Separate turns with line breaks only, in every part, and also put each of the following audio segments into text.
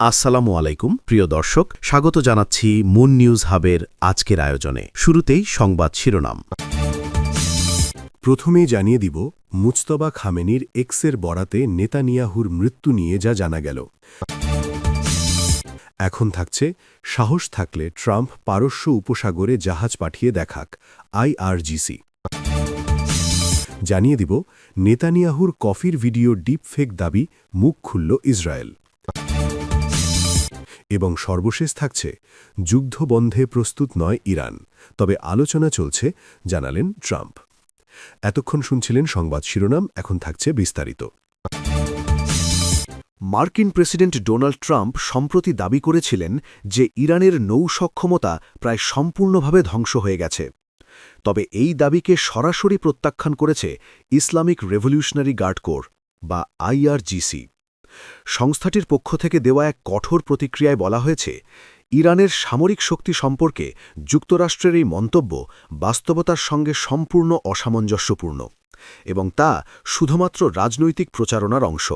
আসসালামু আলাইকুম প্রিয় দর্শক, স্বাগত জানাচ্ছি মুন নিউজ হাবের আজকের আয়োজনে। শুরুতেই সংবাদ শিরোনাম।
প্রথমেই জানিয়ে দিব মুজতবা খামেনির এক্সের বরাতে নেতানিয়াহুর মৃত্যু নিয়ে যা জানা গেল। এখন থাকছে সাহস থাকলে ট্রাম্প পারস্য উপসাগরে জাহাজ পাঠিয়ে দেখাক, আইআরজিসি। জানিয়ে দিব নেতানিয়াহুর কফির ভিডিও ডিপফেক দাবি, মুখ খুলল ইসরায়েল। এবং সর্বশেষ থাকছে যুদ্ধ বন্ধে প্রস্তুত নয় ইরান, তবে আলোচনা চলছে, জানালেন ট্রাম্প। এতক্ষণ শুনছিলেন সংবাদ শিরোনাম, এখন থাকছে বিস্তারিত।
মার্কিন প্রেসিডেন্ট ডোনাল্ড ট্রাম্প সম্প্রতি দাবি করেছিলেন যে ইরানের নৌ সক্ষমতা প্রায় সম্পূর্ণভাবে ধ্বংস হয়ে গেছে। তবে এই দাবিকে সরাসরি প্রত্যাখ্যান করেছে ইসলামিক রেভলিউশনারি গার্ড কোর বা আইআরজিসি। সংস্থাটির পক্ষ থেকে দেওয়া এক কঠোর প্রতিক্রিয়ায় বলা হয়েছে, ইরানের সামরিক শক্তি সম্পর্কে যুক্তরাষ্ট্রের এই মন্তব্য বাস্তবতার সঙ্গে সম্পূর্ণ অসামঞ্জস্যপূর্ণ এবং তা শুধুমাত্র রাজনৈতিক প্রচারণার অংশ।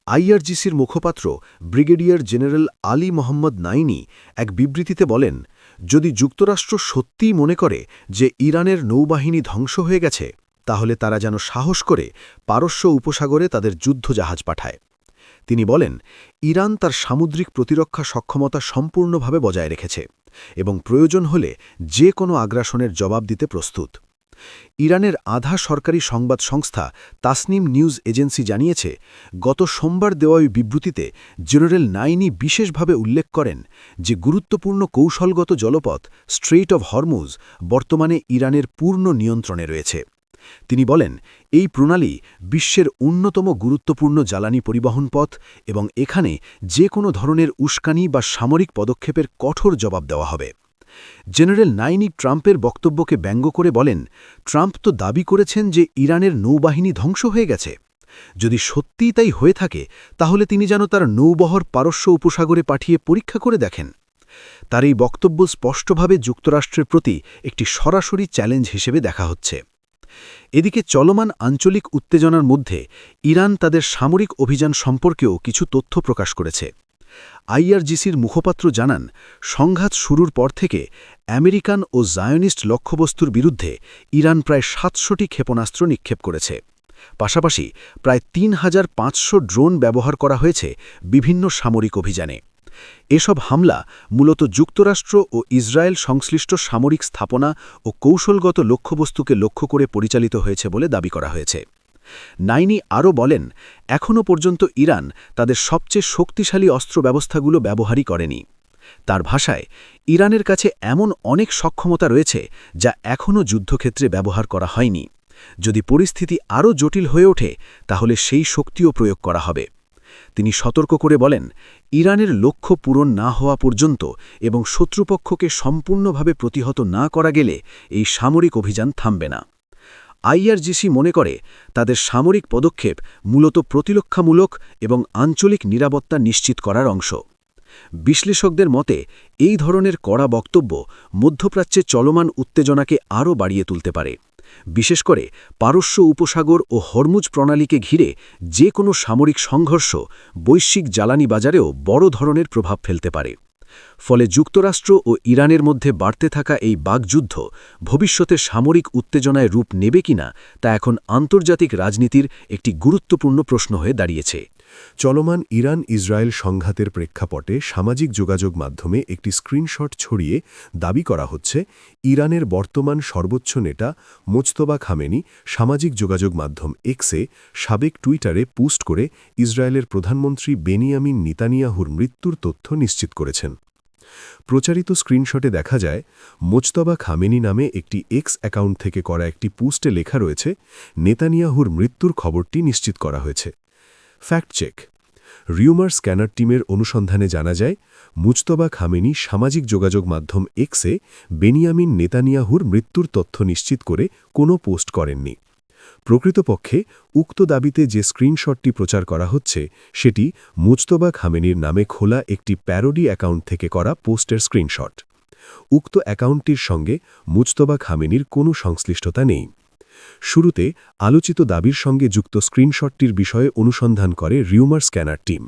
আইআরজিসির মুখপাত্র ব্রিগেডিয়ার জেনারেল আলী মোহাম্মদ নাইনি এক বিবৃতিতে বলেন, যদি যুক্তরাষ্ট্র সত্যিই মনে করে যে ইরানের নৌবাহিনী ধ্বংস হয়ে গেছে, তাহলে তারা যেন সাহস করে পারস্য উপসাগরে তাদের যুদ্ধজাহাজ পাঠায়। তিনি বলেন, ইরান তার সামুদ্রিক প্রতিরক্ষা সক্ষমতা সম্পূর্ণভাবে বজায় রেখেছে এবং প্রয়োজন হলে যে কোনো আগ্রাসনের জবাব দিতে প্রস্তুত। ইরানের আধা সরকারি সংবাদ সংস্থা তাসনিম নিউজ এজেন্সি জানিয়েছে, গত সোমবার দেওয়া ওই বিবৃতিতে জেনারেল নাইনি বিশেষভাবে উল্লেখ করেন যে গুরুত্বপূর্ণ কৌশলগত জলপথ স্ট্রেইট অব হরমুজ বর্তমানে ইরানের পূর্ণ নিয়ন্ত্রণে রয়েছে। তিনি বলেন, এই প্রণালী বিশ্বের অন্যতম গুরুত্বপূর্ণ জ্বালানি পরিবহন পথ এবং এখানে যে কোনো ধরনের উস্কানি বা সামরিক পদক্ষেপের কঠোর জবাব দেওয়া হবে। জেনারেল নাইনি ট্রাম্পের বক্তব্যকে ব্যঙ্গ করে বলেন, ট্রাম্প তো দাবি করেছেন যে ইরানের নৌবাহিনী ধ্বংস হয়ে গেছে। যদি সত্যিই তাই হয়ে থাকে, তাহলে তিনি যেন তার নৌবহর পারস্য উপসাগরে পাঠিয়ে পরীক্ষা করে দেখেন। তার এই বক্তব্য স্পষ্টভাবে যুক্তরাষ্ট্রের প্রতি একটি সরাসরি চ্যালেঞ্জ হিসেবে দেখা হচ্ছে। এদিকে চলমান আঞ্চলিক উত্তেজনার মধ্যে ইরান তাদের সামরিক অভিযান সম্পর্কেও কিছু তথ্য প্রকাশ করেছে। আইআরজিসির মুখপাত্র জানান, সংঘাত শুরুর পর থেকে আমেরিকান ও জায়নিস্ট লক্ষ্যবস্তুর বিরুদ্ধে ইরান প্রায় ৭০০টি ক্ষেপণাস্ত্র নিক্ষেপ করেছে। পাশাপাশি প্রায় ৩৫০০ ড্রোন ব্যবহার করা হয়েছে বিভিন্ন সামরিক অভিযানে। এসব হামলা মূলত যুক্তরাষ্ট্র ও ইসরায়েল সংশ্লিষ্ট সামরিক স্থাপনা ও কৌশলগত লক্ষ্যবস্তুকে লক্ষ্য করে পরিচালিত হয়েছে বলে দাবি করা হয়েছে। নাইনি আরও বলেন, এখনও পর্যন্ত ইরান তাদের সবচেয়ে শক্তিশালী অস্ত্র ব্যবস্থাগুলো ব্যবহারই করেনি। তার ভাষায়, ইরানের কাছে এমন অনেক সক্ষমতা রয়েছে যা এখনও যুদ্ধক্ষেত্রে ব্যবহার করা হয়নি। যদি পরিস্থিতি আরও জটিল হয়ে ওঠে, তাহলে সেই শক্তিও প্রয়োগ করা হবে। তিনি সতর্ক করে বলেন, ইরানের লক্ষ্য পূরণ না হওয়া পর্যন্ত এবং শত্রুপক্ষকে সম্পূর্ণভাবে প্রতিহত না করা গেলে এই সামরিক অভিযান থামবে না। আইআরজিসি মনে করে, তাদের সামরিক পদক্ষেপ মূলত প্রতিরক্ষামূলক এবং আঞ্চলিক নিরাপত্তা নিশ্চিত করার অংশ। বিশ্লেষকদের মতে, এই ধরনের কড়া বক্তব্য মধ্যপ্রাচ্যে চলমান উত্তেজনাকে আরও বাড়িয়ে তুলতে পারে, বিশেষ করে পারস্য উপসাগর ও হরমুজ প্রণালীকে ঘিরে যে কোনো সামরিক সংঘর্ষ বৈশ্বিক জ্বালানি বাজারেও বড় ধরনের প্রভাব ফেলতে পারে। ফলে যুক্তরাষ্ট্র ও ইরানের মধ্যে বাড়তে থাকা এই বাকযুদ্ধ ভবিষ্যতে সামরিক উত্তেজনায় রূপ নেবে কিনা তা এখন আন্তর্জাতিক রাজনীতির একটি গুরুত্বপূর্ণ প্রশ্ন হয়ে দাঁড়িয়েছে।
চলমান ইরান ইসরায়েল সংঘাতের প্রেক্ষাপটে সামাজিক যোগাযোগ মাধ্যমে একটি স্ক্রিনশট ছড়িয়ে দাবি করা হচ্ছে, ইরানের বর্তমান সর্বোচ্চ নেতা মুজতবা খামেনি সামাজিক যোগাযোগ মাধ্যম এক্সে সাবেক টুইটারে পোস্ট করে ইসরায়েলের প্রধানমন্ত্রী বেনিয়ামিন নেতানিয়াহুর মৃত্যুর তথ্য নিশ্চিত করেছেন। প্রচারিত স্ক্রিনশটে দেখা যায়, মুজতবা খামেনি নামে একটি এক্স অ্যাকাউন্ট থেকে করা একটি পোস্টে লেখা রয়েছে, নেতানিয়াহুর মৃত্যুর খবরটি নিশ্চিত করা হয়েছে। Fact check. রিউমার স্ক্যানার টিমের অনুসন্ধানে জানা যায়, মুজতবা খামেনি সামাজিক যোগাযোগ মাধ্যম এক্সে বেনিয়ামিন নেতানিয়াহুর মৃত্যুর তথ্য নিশ্চিত করে কোনো পোস্ট করেননি। প্রকৃতপক্ষে উক্ত দাবিতে যে স্ক্রিনশটটি প্রচার করা হচ্ছে, সেটি মুজতবা খামেনির নামে খোলা একটি প্যারোডি অ্যাকাউন্ট থেকে করা পোস্টের স্ক্রিনশট। উক্ত অ্যাকাউন্টটির সঙ্গে মুজতবা খামেনির কোনো সংশ্লিষ্টতা নেই। শুরুতে আলোচিত দাবির সঙ্গে যুক্ত স্ক্রিনশটটির বিষয়ে অনুসন্ধান করে রিউমার স্ক্যানার টিম।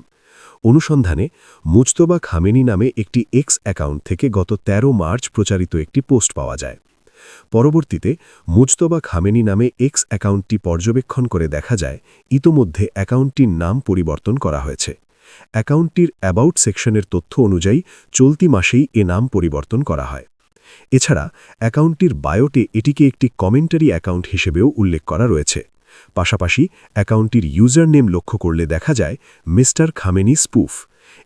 অনুসন্ধানে মুজতবা খামেনি নামে একটি এক্স অ্যাকাউন্ট থেকে গত ১৩ মার্চ প্রচারিত একটি পোস্ট পাওয়া যায়। পরবর্তীতে মুজতবা খামেনি নামে এক্স অ্যাকাউন্টটি পর্যবেক্ষণ করে দেখা যায় ইতোমধ্যে অ্যাকাউন্টটির নাম পরিবর্তন করা হয়েছে। অ্যাকাউন্টটির অ্যাবাউট সেকশনের তথ্য অনুযায়ী চলতি মাসেই এ নাম পরিবর্তন করা হয়। এছাড়া অ্যাকাউন্টটির বায়োটে এটিকে একটি কমেন্টারি অ্যাকাউন্ট হিসেবেও উল্লেখ করা রয়েছে। পাশাপাশি অ্যাকাউন্টটির ইউজার নেম লক্ষ্য করলে দেখা যায় মিস্টার খামেনি স্পুফ।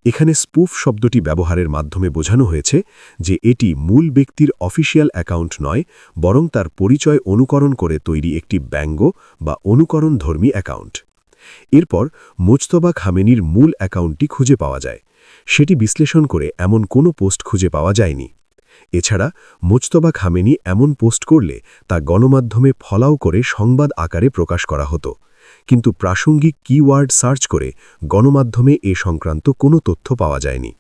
এখানে স্পুফ শব্দটি ব্যবহারের মাধ্যমে বোঝানো হয়েছে যে এটি মূল ব্যক্তির অফিসিয়াল অ্যাকাউন্ট নয়, বরং তার পরিচয় অনুকরণ করে তৈরি একটি ব্যঙ্গ বা অনুকরণধর্মী অ্যাকাউন্ট। এরপর মুজতবা খামেনির মূল অ্যাকাউন্টটি খুঁজে পাওয়া যায়। সেটি বিশ্লেষণ করে এমন কোনো পোস্ট খুঁজে পাওয়া যায়নি। এছাড়া মুজতবা খামেনি এমন পোস্ট করলে তা গণমাধ্যমে ফলাও করে সংবাদ আকারে প্রকাশ করা হতো, কিন্তু প্রাসঙ্গিক কিওয়ার্ড সার্চ করে গণমাধ্যমে এ সংক্রান্ত কোনো তথ্য পাওয়া যায়নি।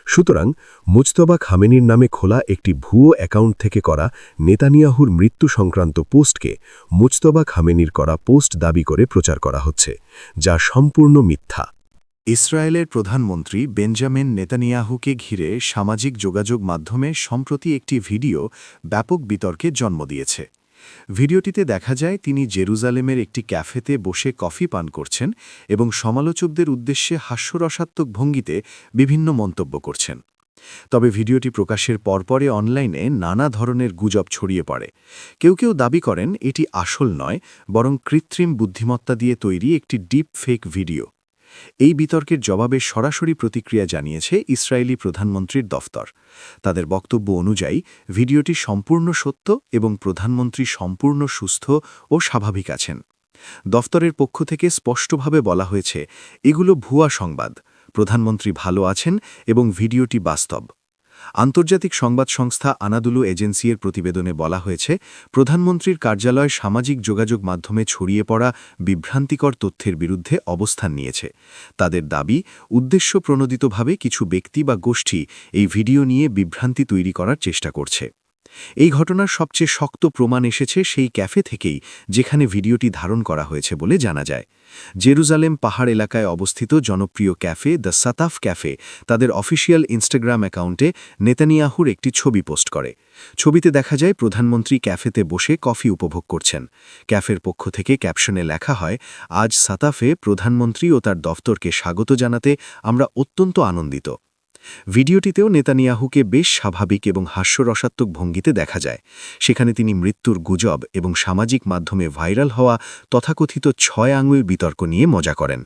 সুতরাং মুজতবা খামেনির নামে খোলা একটি ভুয়ো অ্যাকাউন্ট থেকে করা নেতানিয়াহুর মৃত্যু সংক্রান্ত পোস্টকে মুজতবা খামেনির করা পোস্ট দাবি করে প্রচার করা হচ্ছে, যা সম্পূর্ণ মিথ্যা।
ইসরায়েলের প্রধানমন্ত্রী বেঞ্জামিন নেতানিয়াহুকে ঘিরে সামাজিক যোগাযোগ মাধ্যমে সম্প্রতি একটি ভিডিও ব্যাপক বিতর্কের জন্ম দিয়েছে। ভিডিওটিতে দেখা যায় তিনি জেরুজালেমের একটি ক্যাফেতে বসে কফি পান করছেন এবং সমালোচকদের উদ্দেশ্যে হাস্যরসাত্মক ভঙ্গিতে বিভিন্ন মন্তব্য করছেন। তবে ভিডিওটি প্রকাশের পরপরে অনলাইনে নানা ধরনের গুজব ছড়িয়ে পড়ে। কেউ কেউ দাবি করেন এটি আসল নয়, বরং কৃত্রিম বুদ্ধিমত্তা দিয়ে তৈরি একটি ডিপ ফেক ভিডিও। এই বিতর্কের জবাবে সরাসরি প্রতিক্রিয়া জানিয়েছে ইসরায়েলি প্রধানমন্ত্রীর দফতর। তাদের বক্তব্য অনুযায়ী ভিডিওটি সম্পূর্ণ সত্য এবং প্রধানমন্ত্রী সম্পূর্ণ সুস্থ ও স্বাভাবিক আছেন। দফতরের পক্ষ থেকে স্পষ্টভাবে বলা হয়েছে, এগুলো ভুয়া সংবাদ, প্রধানমন্ত্রী ভালো আছেন এবং ভিডিওটি বাস্তব। আন্তর্জাতিক সংবাদ সংস্থা আনাদুলু এজেন্সির প্রতিবেদনে বলা হয়েছে, প্রধানমন্ত্রীর কার্যালয় সামাজিক যোগাযোগ মাধ্যমে ছড়িয়ে পড়া বিভ্রান্তিকর তথ্যের বিরুদ্ধে অবস্থান নিয়েছে। তাদের দাবি, উদ্দেশ্যপ্রণোদিতভাবে কিছু ব্যক্তি বা গোষ্ঠী এই ভিডিও নিয়ে বিভ্রান্তি তৈরি করার চেষ্টা করছে। এই ঘটনার সবচেয়ে শক্ত প্রমাণ এসেছে সেই ক্যাফে থেকেই, যেখানে ভিডিওটি ধারণ করা হয়েছে বলে জানা যায়। জেরুজালেম পাহাড় এলাকায় অবস্থিত জনপ্রিয় ক্যাফে দ্য সাতাফ ক্যাফে তাদের অফিসিয়াল ইনস্টাগ্রাম অ্যাকাউন্টে নেতানিয়াহুর একটি ছবি পোস্ট করে। ছবিতে দেখা যায় প্রধানমন্ত্রী ক্যাফেতে বসে কফি উপভোগ করছেন। ক্যাফের পক্ষ থেকে ক্যাপশনে লেখা হয়, আজ সাতাফে প্রধানমন্ত্রী ও তার দফতরকে স্বাগত জানাতে আমরা অত্যন্ত আনন্দিত। ভিডিওটিতেও নেতানিয়াহুকে বেশ স্বাভাবিক এবং হাস্যরসাত্মক ভঙ্গিতে দেখা যায়। সেখানে তিনি মৃত্যুর গুজব এবং সামাজিক মাধ্যমে ভাইরাল হওয়া তথাকথিত ৬ আঙুল বিতর্ক নিয়ে মজা করেন।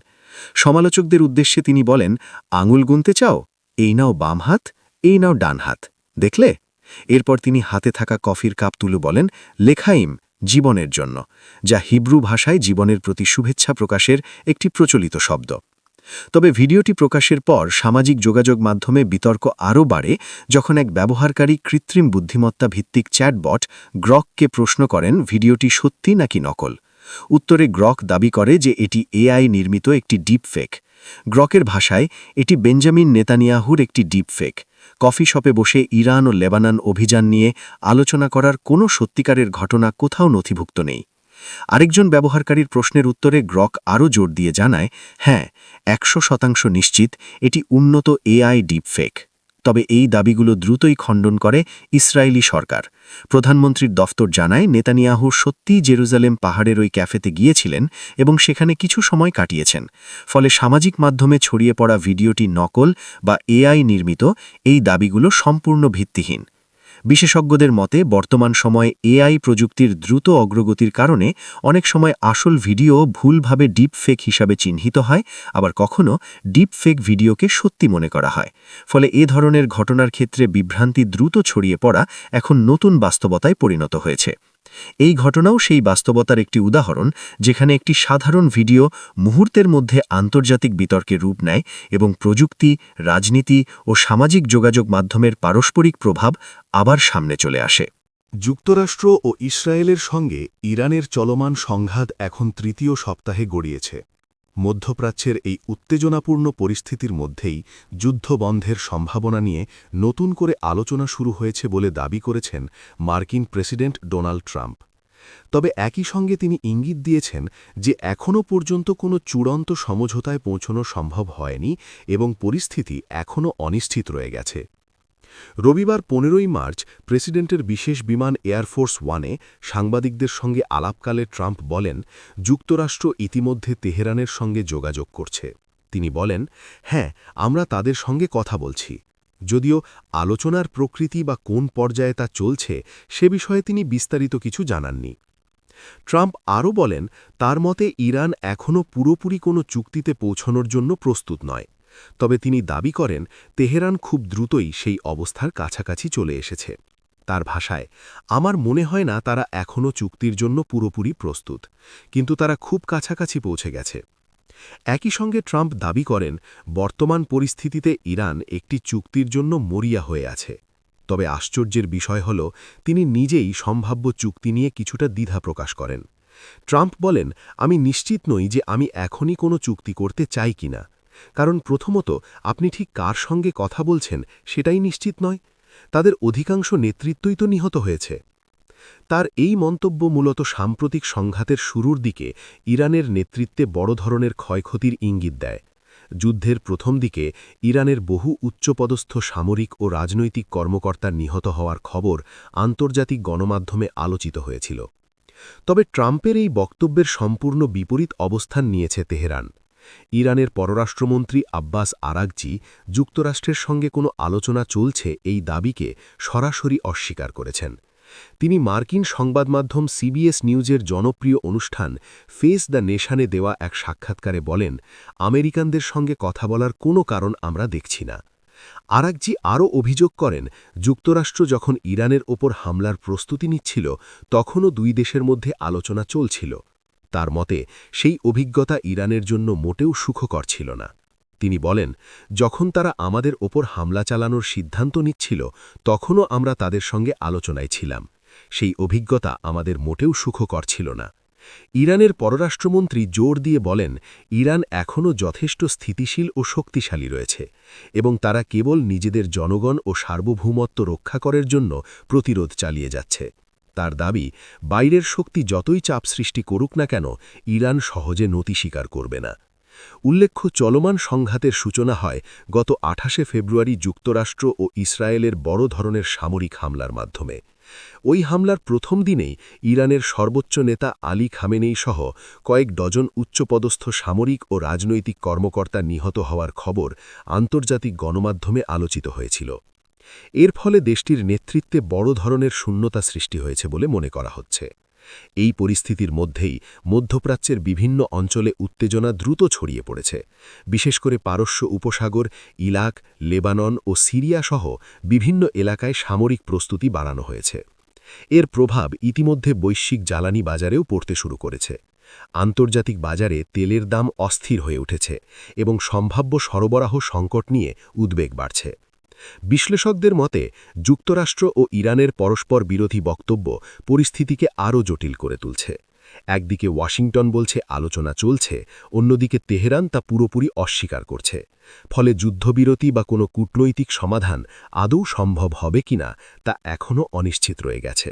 সমালোচকদের উদ্দেশ্যে তিনি বলেন, আঙুল গুনতে চাও? এই নাও বাম হাত, এই নাও ডান হাত, দেখলে? এরপর তিনি হাতে থাকা কফির কাপ তুলে বলেন, লেখাইম, জীবনের জন্য, যা হিব্রু ভাষায় জীবনের প্রতি শুভেচ্ছা প্রকাশের একটি প্রচলিত শব্দ। তবে ভিডিওটি প্রকাশের পর সামাজিক যোগাযোগ মাধ্যমে বিতর্ক আরও বাড়ে যখন এক ব্যবহারকারী কৃত্রিম বুদ্ধিমত্তা ভিত্তিক চ্যাটবট গ্রককে প্রশ্ন করেন ভিডিওটি সত্যি নাকি নকল। উত্তরে গ্রক দাবি করে যে এটি এআই নির্মিত একটি ডিপ ফেক। গ্রকের ভাষায় এটি বেঞ্জামিন নেতানিয়াহুর একটি ডিপ ফেক। কফি শপে বসে ইরান ও লেবানন অভিযান নিয়ে আলোচনা করার কোনো সত্যিকারের ঘটনা কোথাও নথিভুক্ত নেই। আরেকজন ব্যবহারকারীর প্রশ্নের উত্তরে গ্রক আরও জোর দিয়ে জানায়, হ্যাঁ, ১০০% নিশ্চিত এটি উন্নত এআই ডিপফেক। তবে এই দাবিগুলো দ্রুতই খণ্ডন করে ইসরায়েলি সরকার। প্রধানমন্ত্রীর দফতর জানায়, নেতানিয়াহু সত্যিই জেরুজালেম পাহাড়ের ওই ক্যাফেতে গিয়েছিলেন এবং সেখানে কিছু সময় কাটিয়েছেন। ফলে সামাজিক মাধ্যমে ছড়িয়ে পড়া ভিডিওটি নকল বা এআই নির্মিত, এই দাবিগুলো সম্পূর্ণ ভিত্তিহীন। বিশেষজ্ঞদের মতে বর্তমান সময়ে এআই প্রযুক্তির দ্রুত অগ্রগতির কারণে অনেক সময় আসল ভিডিও ভুলভাবে ডিপ ফেক হিসাবে চিহ্নিত হয়, আবার কখনো ডিপ ফেক ভিডিওকে সত্যি মনে করা হয়। ফলে এ ধরনের ঘটনার ক্ষেত্রে বিভ্রান্তি দ্রুত ছড়িয়ে পড়া এখন নতুন বাস্তবতায় পরিণত হয়েছে। এই ঘটনাও সেই বাস্তবতার একটি উদাহরণ, যেখানে একটি সাধারণ ভিডিও মুহূর্তের মধ্যে আন্তর্জাতিক বিতর্কের রূপ নেয় এবং প্রযুক্তি, রাজনীতি ও সামাজিক যোগাযোগ মাধ্যমের পারস্পরিক প্রভাব আবার সামনে চলে আসে।
যুক্তরাষ্ট্র ও ইসরায়েলের সঙ্গে ইরানের চলমান সংঘাত এখন তৃতীয় সপ্তাহে গড়িয়েছে। মধ্যপ্রাচ্যের এই উত্তেজনাপূর্ণ পরিস্থিতির মধ্যেই যুদ্ধবন্ধের সম্ভাবনা নিয়ে নতুন করে আলোচনা শুরু হয়েছে বলে দাবি করেছেন মার্কিন প্রেসিডেন্ট ডোনাল্ড ট্রাম্প। তবে একই সঙ্গে তিনি ইঙ্গিত দিয়েছেন যে এখনও পর্যন্ত কোনো চূড়ান্ত সমঝোতায় পৌঁছানো সম্ভব হয়নি এবং পরিস্থিতি এখনও অনিশ্চিত রয়ে গেছে। রবিবার ১৫ই মার্চ প্রেসিডেন্টের বিশেষ বিমান এয়ারফোর্স ওয়ানে সাংবাদিকদের সঙ্গে আলাপকালে ট্রাম্প বলেন, যুক্তরাষ্ট্র ইতিমধ্যে তেহরানের সঙ্গে যোগাযোগ করছে। তিনি বলেন, হ্যাঁ, আমরা তাদের সঙ্গে কথা বলছি। যদিও আলোচনার প্রকৃতি বা কোন পর্যায়ে তা চলছে সে বিষয়ে তিনি বিস্তারিত কিছু জানাননি। ট্রাম্প আরও বলেন, তার মতে ইরান এখনও পুরোপুরি কোনো চুক্তিতে পৌঁছানোর জন্য প্রস্তুত নয়। তবে তিনি দাবি করেন তেহরান খুব দ্রুতই সেই অবস্থার কাছাকাছি চলে এসেছে। তার ভাষায়, আমার মনে হয় না তারা এখনও চুক্তির জন্য পুরোপুরি প্রস্তুত, কিন্তু তারা খুব কাছাকাছি পৌঁছে গেছে। একই সঙ্গে ট্রাম্প দাবি করেন বর্তমান পরিস্থিতিতে ইরান একটি চুক্তির জন্য মরিয়া হয়ে আছে। তবে আশ্চর্যের বিষয় হল তিনি নিজেই সম্ভাব্য চুক্তি নিয়ে কিছুটা দ্বিধা প্রকাশ করেন। ট্রাম্প বলেন, আমি নিশ্চিত নই যে আমি এখনই কোনো চুক্তি করতে চাই কিনা, কারণ প্রথমত আপনি ঠিক কার সঙ্গে কথা বলছেন সেটাই নিশ্চিত নয়, তাদের অধিকাংশ নেতৃত্বই তো নিহত হয়েছে। তার এই মন্তব্য মূলত সাম্প্রতিক সংঘাতের শুরুর দিকে ইরানের নেতৃত্বে বড় ধরনের ক্ষয়ক্ষতির ইঙ্গিত দেয়। যুদ্ধের প্রথম দিকে ইরানের বহু উচ্চপদস্থ সামরিক ও রাজনৈতিক কর্মকর্তার নিহত হওয়ার খবর আন্তর্জাতিক গণমাধ্যমে আলোচিত হয়েছিল। তবে ট্রাম্পের এই বক্তব্যের সম্পূর্ণ বিপরীত অবস্থান নিয়েছে তেহরান। ইরানের পররাষ্ট্রমন্ত্রী আব্বাস আরাগচি যুক্তরাষ্ট্রের সঙ্গে কোনো আলোচনা চলছে এই দাবিকে সরাসরি অস্বীকার করেছেন। তিনি মার্কিন সংবাদমাধ্যম সিবিএস নিউজের জনপ্রিয় অনুষ্ঠান ফেস দ্য নেশনে দেওয়া এক সাক্ষাৎকারে বলেন, আমেরিকানদের সঙ্গে কথা বলার কোনো কারণ আমরা দেখছি না। আরাগচি আরও অভিযোগ করেন, যুক্তরাষ্ট্র যখন ইরানের ওপর হামলার প্রস্তুতি নিচ্ছিল তখনও দুই দেশের মধ্যে আলোচনা চলছিল। তার মতে সেই অভিজ্ঞতা ইরানের জন্য মোটেও সুখকর ছিল না। তিনি বলেন, যখন তারা আমাদের ওপর হামলা চালানোর সিদ্ধান্ত নিচ্ছিল তখনও আমরা তাদের সঙ্গে আলোচনায় ছিলাম। সেই অভিজ্ঞতা আমাদের মোটেও সুখকর ছিল না। ইরানের পররাষ্ট্রমন্ত্রী জোর দিয়ে বলেন, ইরান এখনও যথেষ্ট স্থিতিশীল ও শক্তিশালী রয়েছে এবং তারা কেবল নিজেদের জনগণ ও সার্বভৌমত্ব রক্ষা করার জন্য প্রতিরোধ চালিয়ে যাচ্ছে। তার দাবি, বাইরের শক্তি যতই চাপ সৃষ্টি করুক না কেন, ইরান সহজে নতি স্বীকার করবে না। উল্লেখ্য, চলমান সংঘাতের সূচনা হয় গত ২৮শে ফেব্রুয়ারি যুক্তরাষ্ট্র ও ইসরায়েলের বড় ধরনের সামরিক হামলার মাধ্যমে। ওই হামলার প্রথম দিনেই ইরানের সর্বোচ্চ নেতা আলী খামেনেই সহ কয়েক ডজন উচ্চপদস্থ সামরিক ও রাজনৈতিক কর্মকর্তা নিহত হওয়ার খবর আন্তর্জাতিক গণমাধ্যমে আলোচিত হয়েছিল। এর ফলে দেশটির নেতৃত্বে বড় ধরনের শূন্যতা সৃষ্টি হয়েছে বলে মনে করা হচ্ছে। এই পরিস্থিতির মধ্যেই মধ্যপ্রাচ্যের বিভিন্ন অঞ্চলে উত্তেজনা দ্রুত ছড়িয়ে পড়েছে। বিশেষ করে পারস্য উপসাগর, ইরাক, লেবানন ও সিরিয়া সহ বিভিন্ন এলাকায় সামরিক প্রস্তুতি বাড়ানো হয়েছে। এর প্রভাব ইতিমধ্যে বৈশ্বিক জ্বালানি বাজারেও পড়তে শুরু করেছে। আন্তর্জাতিক বাজারে তেলের দাম অস্থির হয়ে উঠেছে এবং সম্ভাব্য সরবরাহ সংকট নিয়ে উদ্বেগ বাড়ছে। বিশ্লেষকদের মতে যুক্তরাষ্ট্র ও ইরানের পরস্পর বিরোধী বক্তব্য পরিস্থিতিকে আরও জটিল করে তুলছে। একদিকে ওয়াশিংটন বলছে আলোচনা চলছে, অন্যদিকে তেহরান তা পুরোপুরি অস্বীকার করছে। ফলে যুদ্ধবিরতি বা কোনো কূটনৈতিক সমাধান আদৌ সম্ভব হবে কিনা তা এখনও অনিশ্চিত রয়ে গেছে।